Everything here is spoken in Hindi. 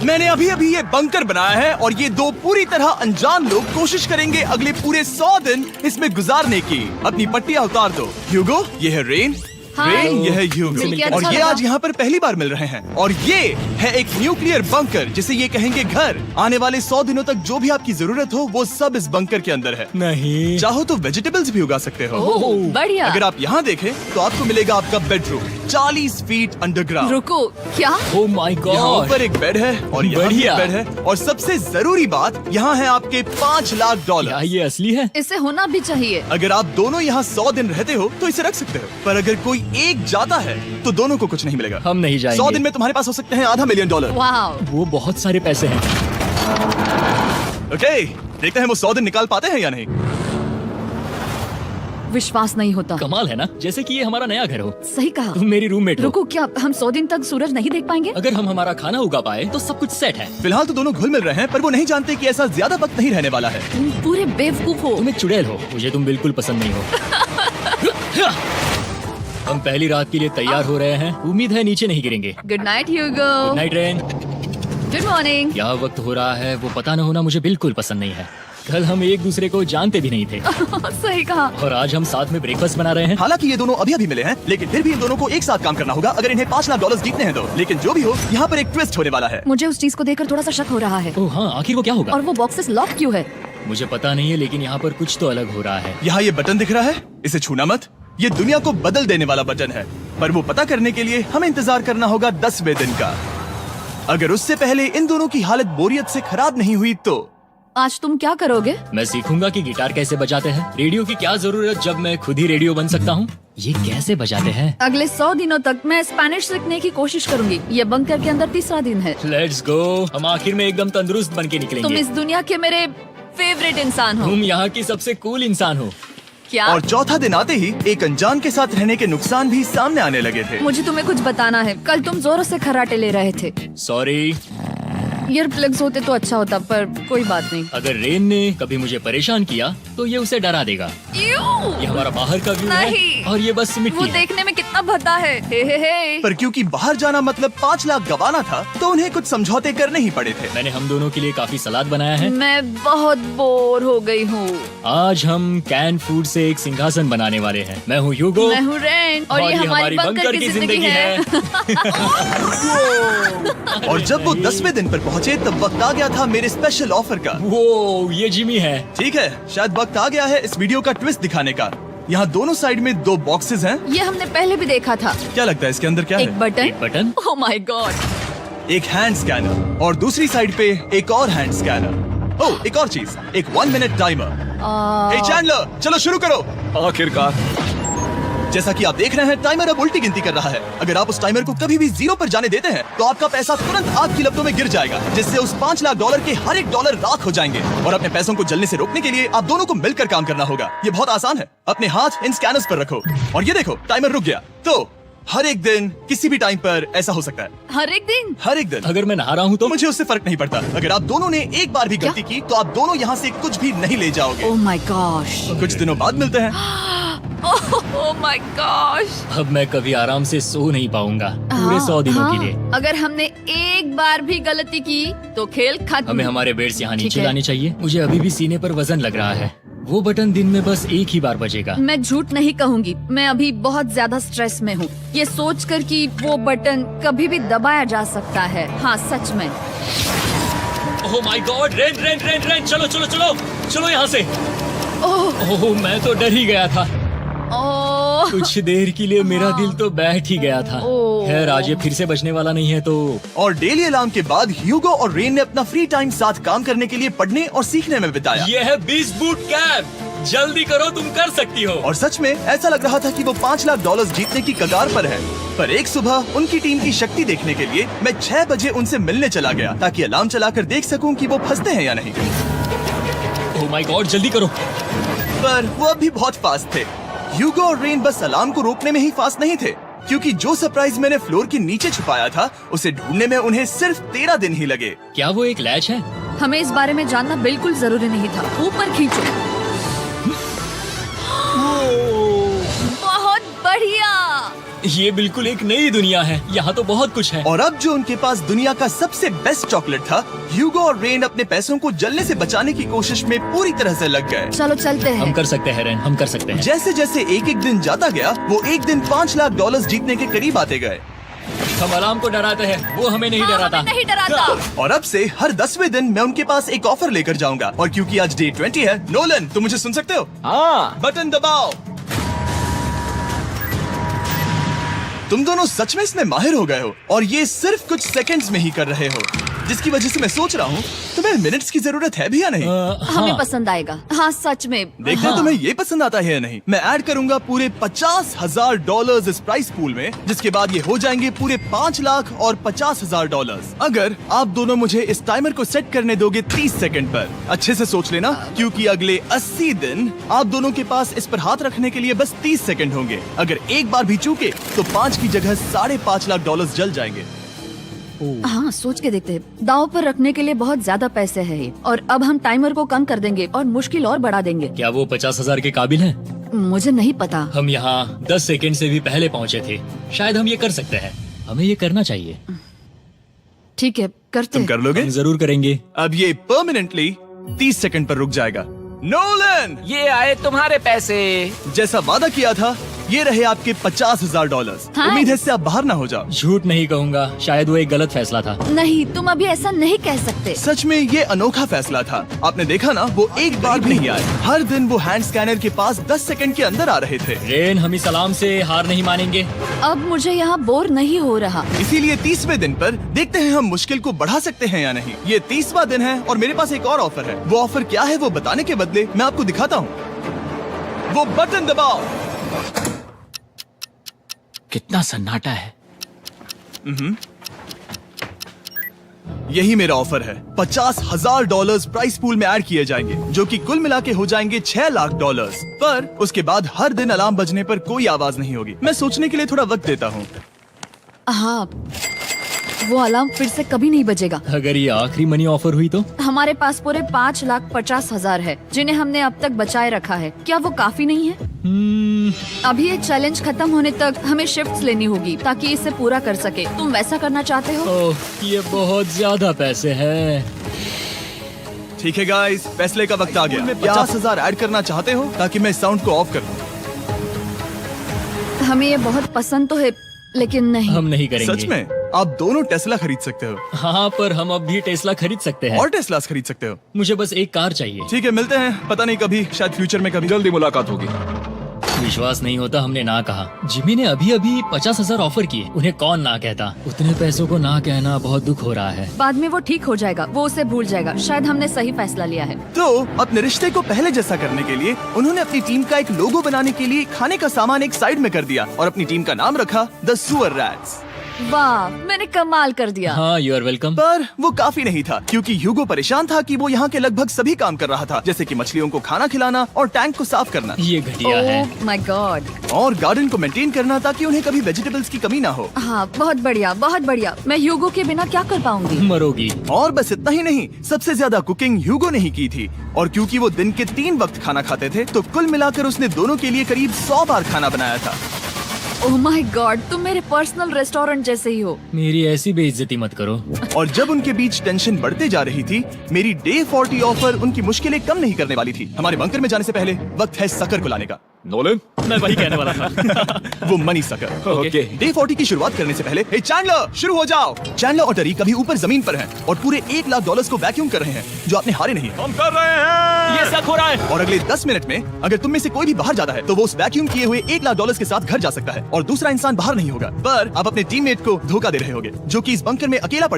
मैंने अभी अभी ये बंकर बनाया है और ये दो पूरी तरह अनजान लोग कोशिश करेंगे अगले पूरे 100 दिन इसमें गुजारने की। अपनी पट्टियां उतार दो। ह्यूगो, ये है रेन। रेन, ये है ह्यूगो। और ये आज यहाँ पर पहली बार मिल रहे हैं। और ये है एक न्यूक्लियर बंकर जिसे ये कहेंगे घर। आने वाले 100 दिनों तक जो भी आपकी जरूरत हो वो सब इस बंकर के अंदर है। नहीं, चाहो तो वेजिटेबल्स भी उगा सकते हो। बढ़िया। अगर आप यहाँ देखें तो आपको मिलेगा आपका बेडरूम 40 फीट अंडरग्राउंड। रुको, क्या? ओह माय यहाँ गॉड। ऊपर एक बेड है और यहाँ भी बढ़िया। एक बेड है और सबसे जरूरी बात यहाँ है आपके $5 लाख। क्या ये असली है? इसे होना भी चाहिए। अगर आप दोनों यहाँ 100 दिन रहते हो तो इसे रख सकते हो, पर अगर कोई एक जाता है तो दोनों को कुछ नहीं मिलेगा। हम नहीं जाएंगे। 100 दिन में तुम्हारे पास हो सकते हैं $500 मिलियन। वाह, वो बहुत सारे पैसे हैं। ओके, देखते हैं वो 100 दिन निकाल पाते हैं या नहीं। विश्वास नहीं होता। कमाल है ना, जैसे कि ये हमारा नया घर हो। सही कहा। तुम मेरी रूममेट हो। रुको, क्या हम 100 दिन तक सूरज नहीं देख पाएंगे? अगर हम हमारा खाना उगा पाए तो सब कुछ सेट है। फिलहाल तो दोनों घुल मिल रहे हैं, पर वो नहीं जानते कि ऐसा ज्यादा वक्त नहीं रहने वाला है। तुम पूरे बेवकूफ हो। तुम एक चुड़ैल हो, मुझे तुम बिल्कुल पसंद नहीं हो। हम पहली रात के लिए तैयार हो रहे हैं। उम्मीद है नीचे नहीं गिरेंगे। Good night Hugo. Good night Rain. Good morning. क्या वक्त हो रहा है वो पता न होना मुझे बिल्कुल पसंद नहीं है। कल हम एक दूसरे को जानते भी नहीं थे सही कहा। और आज हम साथ में ब्रेकफास्ट बना रहे हैं। हालांकि ये दोनों अभी अभी मिले हैं, लेकिन फिर भी इन दोनों को एक साथ काम करना होगा अगर इन्हें $5 लाख जीतने हैं तो। लेकिन जो भी हो, यहाँ पर एक ट्विस्ट होने वाला है। मुझे उस चीज को देखकर थोड़ा सा शक हो रहा है। ओह हाँ, आखिर वो क्या होगा? और वो बॉक्सेस लॉक क्यों है? मुझे पता नहीं है, लेकिन यहाँ पर कुछ तो अलग हो रहा है। यहाँ ये बटन दिख रहा है, इसे छूना मत। ये दुनिया को बदल देने वाला बटन है, पर वो पता करने के लिए हमें इंतजार करना होगा 10वें दिन का। अगर उससे पहले इन दोनों की हालत बोरियत से खराब नहीं हुई तो आज तुम क्या करोगे? मैं सीखूंगा कि गिटार कैसे बजाते हैं। रेडियो की क्या जरूरत जब मैं खुद ही रेडियो बन सकता हूँ। ये कैसे बजाते हैं? अगले 100 दिनों तक मैं स्पेनिश सीखने की कोशिश करूंगी। ये बंकर के अंदर तीसरा दिन है। Let's go. हम आखिर में एकदम तंदुरुस्त बन के तुम निकलेंगे। इस दुनिया के मेरे फेवरेट इंसान हो। तुम यहाँ की सबसे कूल इंसान हो। क्या? और चौथा दिन आते ही एक अनजान के साथ रहने के नुकसान भी सामने आने लगे थे। मुझे तुम्हें कुछ बताना है। कल तुम जोरों से खर्राटे ले रहे थे। सॉरी। ईयर प्लग्स होते तो अच्छा होता, पर कोई बात नहीं। अगर रेन ने कभी मुझे परेशान किया तो ये उसे डरा देगा। ये हमारा बाहर का व्यू है नहीं। और ये बस वो मिट्टी है। देखने में कितना भद्दा है। हे। पर क्योंकि बाहर जाना मतलब 5 लाख गवाना था, तो उन्हें कुछ समझौते करने ही पड़े थे। मैंने हम दोनों के लिए काफी सलाद बनाया है। मैं बहुत बोर हो गई हूँ। आज हम कैन फूड से एक सिंहासन बनाने वाले हैं। मैं हूँ ह्यूगो। मैं हूँ रेन और ये हमारी बंकर की जिंदगी है। और जब वो 10वें दिन पर पहुँचे तब वक्त आ गया था मेरे स्पेशल ऑफर का। वो ये जिमी है। ठीक है, शायद वक्त आ गया है इस वीडियो का ट्विस्ट दिखाने का। यहाँ दोनों साइड में 2 बॉक्सेस हैं। ये हमने पहले भी देखा था। क्या लगता है इसके अंदर क्या एक है? Button. Button. Oh my God. एक हैंड स्कैनर और दूसरी साइड पे एक और हैंड स्कैनर। ओह, एक और चीज, एक 1 मिनट टाइमर। हे चैंडलर, चलो शुरू करो। आखिरकार। जैसा कि आप देख रहे हैं, टाइमर अब उल्टी गिनती कर रहा है। अगर आप उस टाइमर को कभी भी 0 पर जाने देते हैं तो आपका पैसा तुरंत आग की लपटों में गिर जाएगा, जिससे उस $5 लाख के हर एक डॉलर राख हो जाएंगे। और अपने पैसों को जलने से रोकने के लिए आप दोनों को मिलकर काम करना होगा। ये बहुत आसान है। अपने हाथ इन स्कैनर्स पर रखो और ये देखो, टाइमर रुक गया। तो हर एक दिन किसी भी टाइम पर ऐसा हो सकता है। हर एक दिन? हर एक दिन। अगर मैं नहा रहा हूँ तो मुझे उससे फर्क नहीं पड़ता। अगर आप दोनों ने एक बार भी गलती की तो आप दोनों यहाँ से कुछ भी नहीं ले जाओगे। Oh my gosh. कुछ दिनों बाद मिलते हैं। Oh my gosh. अब मैं कभी आराम से सो नहीं पाऊंगा पूरे 100 दिनों के लिए। अगर हमने एक बार भी गलती की तो खेल खत्म। हमें हमारे बेड्स यहाँ ठीक नीचे है। लाने चाहिए। मुझे अभी भी सीने पर वजन लग रहा है। वो बटन दिन में बस एक ही बार बजेगा। मैं झूठ नहीं कहूँगी, मैं अभी बहुत ज्यादा स्ट्रेस में हूँ, ये सोचकर कि वो बटन कभी भी दबाया जा सकता है। हाँ सच में। Oh my God. Rain rain rain rain, चलो चलो चलो चलो यहाँ से। ओह मैं तो डर ही गया था। ओह कुछ देर के लिए मेरा दिल तो बैठ ही गया था। ओह। खैर आज ये फिर से बजने वाला नहीं है तो। और डेली अलार्म के बाद ह्यूगो और रेन ने अपना फ्री टाइम साथ काम करने के लिए पढ़ने और सीखने में बिताया। ये है 20 बूट कैम्प। जल्दी करो, तुम कर सकती हो। और सच में ऐसा लग रहा था कि वो $5 लाख जीतने की कगार पर है। पर एक सुबह उनकी टीम की शक्ति देखने के लिए मैं 6 बजे उनसे मिलने चला गया, ताकि अलार्म चलाकर देख सकूं कि वो फंसते हैं या नहीं। ओह माय गॉड, जल्दी करो। पर वो अब भी बहुत फास्ट थे। ह्यूगो और रेन बस अलार्म को रोकने में ही फास्ट नहीं थे, क्योंकि जो सरप्राइज मैंने फ्लोर के नीचे छुपाया था उसे ढूंढने में उन्हें सिर्फ 13 दिन ही लगे। क्या वो एक लैच है? हमें इस बारे में जानना बिल्कुल जरूरी नहीं था। ऊपर खींचो। बहुत बढ़िया। ये बिल्कुल एक नई दुनिया है, यहाँ तो बहुत कुछ है। और अब जो उनके पास दुनिया का सबसे बेस्ट चॉकलेट था, ह्यूगो और रेन अपने पैसों को जलने से बचाने की कोशिश में पूरी तरह से लग गए। चलो चलते हम हैं। कर सकते हैं रेन, हम कर सकते हैं। जैसे जैसे एक एक दिन जाता गया, वो एक दिन $5 लाख जीतने के करीब आते गए। हम अलार्म को डराते हैं, वो हमें नहीं हाँ, डराता। हमें नहीं डराता। और अब से हर 10वें दिन मैं उनके पास एक ऑफर लेकर जाऊंगा। और क्योंकि आज डे 20 है, नोलन तुम मुझे सुन सकते हो? हाँ। बटन दबाओ। तुम दोनों सच में इसमें माहिर हो गए हो और ये सिर्फ कुछ सेकंड्स में ही कर रहे हो, जिसकी वजह से मैं सोच रहा हूँ तुम्हें मिनट्स की जरूरत है भी या नहीं। हमें पसंद आएगा। हाँ सच में। देखते हैं तुम्हें ये पसंद आता है या नहीं। मैं ऐड करूंगा पूरे $50,000 इस प्राइस पूल में, जिसके बाद ये हो जाएंगे पूरे $5 लाख और $50,000 अगर आप दोनों मुझे इस टाइमर को सेट करने दोगे 30 सेकंड पर। अच्छे से सोच लेना, क्योंकि अगले 80 दिन आप दोनों के पास इस पर हाथ रखने के लिए बस 30 सेकंड होंगे। अगर एक बार भी चूके तो 5 की जगह $5.5 लाख जल जाएंगे। हाँ सोच के देखते हैं। दांव पर रखने के लिए बहुत ज्यादा पैसे है ये। और अब हम टाइमर को कम कर देंगे और मुश्किल और बढ़ा देंगे। क्या वो 50,000 के काबिल हैं? मुझे नहीं पता। हम यहाँ 10 सेकंड से भी पहले पहुँचे थे। शायद हम ये कर सकते हैं, हमें ये करना चाहिए। ठीक है करते तुम हैं। कर लोगे? हम जरूर करेंगे। अब ये परमानेंटली 30 सेकंड पर रुक जाएगा। नोलन, ये आए तुम्हारे पैसे। जैसा वादा किया था, ये रहे आपके $50,000। हाँ। उम्मीद है इससे आप बाहर ना हो जाओ। झूठ नहीं कहूँगा, शायद वो एक गलत फैसला था। नहीं तुम अभी ऐसा नहीं कह सकते। सच में ये अनोखा फैसला था। आपने देखा ना, वो एक बार भी नहीं आए। हर दिन वो हैंड स्कैनर के पास 10 सेकंड के अंदर आ रहे थे। रेन, हम इस अलार्म से हार नहीं मानेंगे। अब मुझे यहाँ बोर नहीं हो रहा। इसीलिए 30वें दिन पर देखते हैं हम मुश्किल को बढ़ा सकते हैं या नहीं। ये 30वां दिन है और मेरे पास एक और ऑफर है। वो ऑफर क्या है वो बताने के बदले मैं आपको दिखाता हूँ। वो बटन दबाओ। कितना सन्नाटा है। यही मेरा ऑफर है। $50,000 प्राइस पूल में ऐड किए जाएंगे, जो कि कुल मिला के हो जाएंगे $6 लाख। पर उसके बाद हर दिन अलार्म बजने पर कोई आवाज नहीं होगी। मैं सोचने के लिए थोड़ा वक्त देता हूँ। हाँ वो अलार्म फिर से कभी नहीं बजेगा। अगर ये आखिरी मनी ऑफर हुई तो? हमारे पास पूरे $5,50,000 है, जिन्हें हमने अब तक बचाए रखा है। क्या वो काफी नहीं है? अभी ये चैलेंज खत्म होने तक हमें शिफ्ट्स लेनी होगी ताकि इसे पूरा कर सके। तुम वैसा करना चाहते हो? ओह, ये बहुत ज्यादा पैसे हैं। ठीक है गाइस, फैसले का वक्त आ गया। 50,000 ऐड करना चाहते हो ताकि मैं साउंड को ऑफ कर दूं? हमें ये बहुत पसंद तो है, लेकिन नहीं। हम नहीं करेंगे। सच में? आप दोनों टेस्ला खरीद सकते हो हाँ, पर हम अब भी टेस्ला खरीद सकते हैं। और टेस्लास खरीद सकते हो। मुझे बस एक कार चाहिए। ठीक है, मिलते हैं। पता नहीं कभी, शायद फ्यूचर में कभी। जल्दी मुलाकात होगी। विश्वास नहीं होता हमने ना कहा। जिमी ने अभी अभी 50,000 ऑफर किए। उन्हें कौन ना कहता। उतने पैसों को ना कहना बहुत दुख हो रहा है। बाद में वो ठीक हो जाएगा, वो उसे भूल जाएगा। शायद हमने सही फैसला लिया है। तो अपने रिश्ते को पहले जैसा करने के लिए उन्होंने अपनी टीम का एक लोगो बनाने के लिए खाने का सामान एक साइड में कर दिया और अपनी टीम का नाम रखा द सुअर रैट्स। वाह, मैंने कमाल कर दिया। हाँ, यू आर वेलकम। पर वो काफी नहीं था, क्योंकि ह्यूगो परेशान था कि वो यहाँ के लगभग सभी काम कर रहा था, जैसे कि मछलियों को खाना खिलाना और टैंक को साफ करना ये घटिया है। Oh my God. और गार्डन को मेंटेन करना ताकि उन्हें कभी वेजिटेबल्स की कमी ना हो। हाँ बहुत बढ़िया, बहुत बढ़िया। मैं ह्यूगो के बिना क्या कर पाऊंगी? मरोगी। और बस इतना ही नहीं, सबसे ज्यादा कुकिंग ह्यूगो ने ही की थी। और क्योंकि वो दिन के 3 वक्त खाना खाते थे, तो कुल मिलाकर उसने दोनों के लिए करीब 100 बार खाना बनाया था। ओह माय गॉड, तुम मेरे पर्सनल रेस्टोरेंट जैसे ही हो। मेरी ऐसी बेइज्जती मत करो। और जब उनके बीच टेंशन बढ़ते जा रही थी, मेरी डे 40 ऑफर उनकी मुश्किलें कम नहीं करने वाली थी। हमारे बंकर में जाने से पहले वक्त है सकर को लाने का। नोलन, मैं वही कहने वाला था। वो मनी सकर। ओके। डे 40 की शुरुआत करने से पहले, हे चैंडलर, शुरू हो जाओ। चैंडलर और टरी कभी ऊपर जमीन पर हैं और पूरे $1 लाख को वैक्यूम कर रहे हैं, जो आपने हारे नहीं है। हम कर रहे हैं। ये सब हो रहा है। और अगले 10 मिनट में अगर तुम में से कोई भी बाहर जाता है, तो वो उस वैक्यूम किए हुए $1 लाख के साथ घर जा सकता है और दूसरा इंसान बाहर नहीं होगा। पर आप अपने टीममेट को धोखा दे रहे होगे, जो कि इस बंकर में अकेला पड़